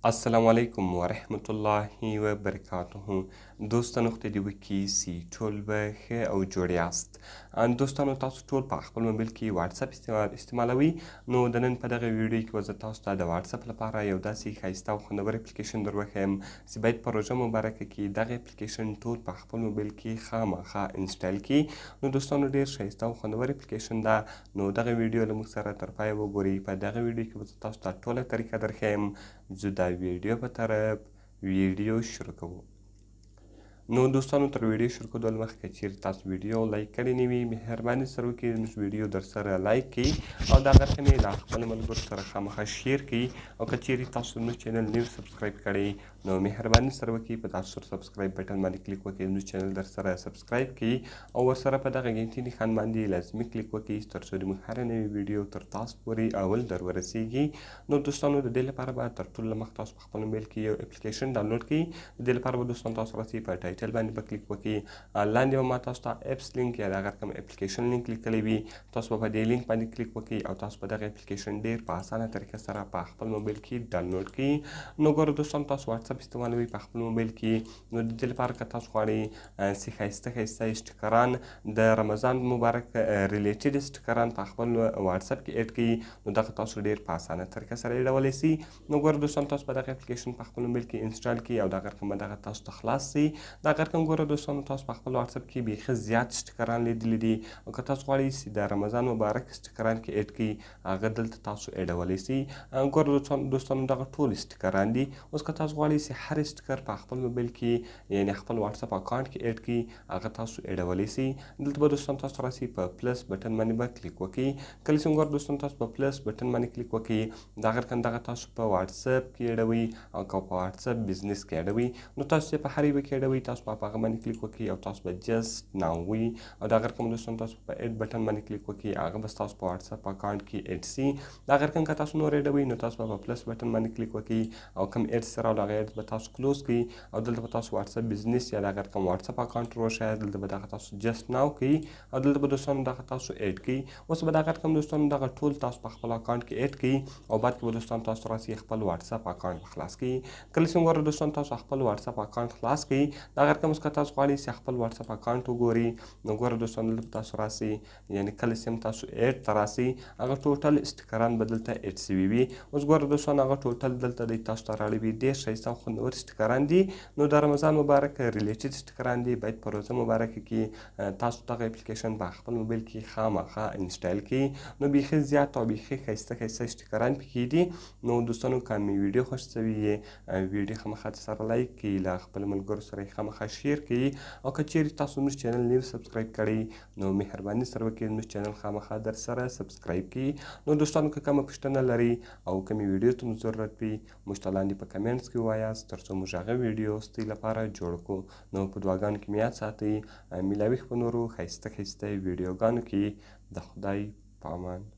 السلام علیکم ورحمت الله وبرکاته. دوستانو خدای دې وکړي چې ټول به ښه او جوړ یاست. دوستانو تاسو ټول په خپل موبایل کې واتساپ استعمالوئ. نو د نن په دغه ویډیو کې به زه تاسو ته د واتساپ لپاره یو داسې ښایسته او خوندور اپلیکیشن در وښیم چې باید په روژه مبارکه کې دغه اپلیکیشن ټول په خپل موبایل کې خامخا انسټال کړي. نو دوستانو ډېر ښایسته او خوندور اپلیکیشن ده. نو دغه ویډیو له موږ سره تر پایه وګورئ. په دغه ویډیو کې به زه تاسو ته ټوله طریقه در ښیم. زه د ویډیو په طرف ویډیو شروع کوو. نو دوستانو تر ویډیو شروع کېدو مخکې که چیرې تاسو ویډیو لایک کړې نه وي مهرباني سره وکړئ زموږ ویډیو در سره لایک کړئ او دغه رقم یې له خپلو ملګرو سره خامخا شیر کړئ او که چیرې تاسو زموږ چینل نوي سبسکرایب کړئ نو مهرباني سره وکړئ په دغه سور سبسکرایب بټن باندې کلیک وکړئ زموږ چینل در سره سبسکرایب کړئ او ورسره په دغه ګنټۍ نښان باندې لازمي کلیک وکړئ تر څو زموږ هره نوې ویډیو تر تاسو پورې اول در ورسیږي. نو دوستانو د دې لپاره به تر ټولو مخکې تاسو په خپل موبایل کې یو اپلیکیشن ډاونلوډ کړئ. د دې لپاره به دوستانو تاسو راسئ په ټایټل باندې به کلیک وکړئ. لاندې به ما تاسو ته اپس لینک یا د هغه رقم اپلیکیشن لینک لیکلی وي. تاسو به په دې لینک باندې کلیک وکړئ او تاسو به دغه اپلیکیشن ډېر په اسانه طریقه سره په خپل موبایل کې ډاونلوډ کړئ. نو ګوره دوستانو تاسو واتساپ استعمالوئ په خپل موبایل کې نو د دې لپاره که تاسو غواړئ چې ښایسته ښایسته اسټیکران د رمضان مبارک ریلیټډ اسټیکران په خپل واتساپ کې اډ کړئ نو دغه تاسو ډېر په اسانه طریقه سره اډولی سئ. نو ګوره دوستانو تاسو به دغه اپلیکیشن په خپل موبایل کې انسټال کړئ او دغه رقم به دغه تاسو ته خلاص سي. دغه رقم ګوره دوستانو تاسو په خپل واتساپ کې بیخي زیات اسټیکران لیدلي دي او که تاسو غواړئ چې د رمضان مبارک اسټیکران کې اډ کړئ هغه دلته تاسو اډولی سئ. ګوره دوستانو دغه ټول اسټیکران دي. اوس که تاسو غواړئ چې هر اسټیکر په خپل موبایل کې یعنې خپل واتساپ اکاونټ کې اډ کړئ هغه تاسو اډولی سئ. دلته به دوستانو تاسو راسئ په پلس بټن باندې به کلیک وکړئ. کله چې ګوره دوستانو تاسو په پلس بټن باندې کلیک وکړئ دغه رقم دغه تاسو په واتساپ کې اډوئ او که په واتساپ بزنس کې اډوئ نو تاسو یې په هر یوه کې اډوئ تاسو به په هغه باندې کلیک وکړئ او تاسو به جسټ ناو وي او دغه رقم دوستانو تاسو په اډ بټن باندې کلیک وکړئ هغه به ستاسو په واتساپ اکاونټ کې اډ سي. دغه رقم که تاسو نور اډوئ نو تاسو به په پلس بټن باندې کلیک وکړئ او کوم اډ سره راوړل هغه اډ به تاسو کلوز کړئ او دلته به تاسو واتساپ بزنس یا دغه رقم واتساپ اکاونټ ورشئ دلته به دغه تاسو جسټ ناو کړئ او دلته به دوستانو دغه تاسو اډ کړئ. اوس به دغه رقم دوستانو دغه ټول تاسو په خپل اکاونټ کې اډ کړئ او بعد کې به دوستانو تاسو راسئ خپل واتساپ اکاونټ خلاص کړئ. کله چې ګوره دوستانو تاسو خپل واتساپ اکاونټ خلاص کړئ دغه رقم اوس که تاسو غواړئ چې خپل واتساپ اکاونټ وګورئ نو ګوره دوستانو دلته تاسو راسئ یعنې کله چې هم تاسو اډ ته راسئ هغه ټوټل اسټیکران به دلته اډ سوي وي. اوس ګوره دوستانو هغه ټوټل دلته دی تاسو ته راوړي وي ډېر ښایسته او خوندور اسټیکران دي. نو د رمضان مبارک ریلیټډ اسټیکران دي باید په روژه مبارکه کې تاسو دغه اپلیکیشن په خپل موبایل کې خامخا انسټال کړئ. نو بیخي زیات او بیخي ښایسته ښایسته اسټیکران پکې دي. نو دوستانو که مې ویډیو خوښ سوي یې ویډیو خامخا سره لایک کړئ له خپلو ملګرو سره یې خامخا شیر کړئ او که چیرې تاسو زموږ چینل نوي سبسکرایب کړئ نو مهرباني سره وکړئ زموږ چینل خامخا در سره سبسکرایب کړئ. نو دوستانو که کومه پوښتنه لرئ او کومې ویډیو ته مو ضرورت وي موږ ته لاندې په کمنټس کې ووایاست تر څو موږ هغه ویډیو ستاسو لپاره جوړ کړو. نو په دعاګانو کې مې یاد ساتئ. میلاوي په نورو ښایسته ښایسته ویډیوګانو کې د خدای په امان.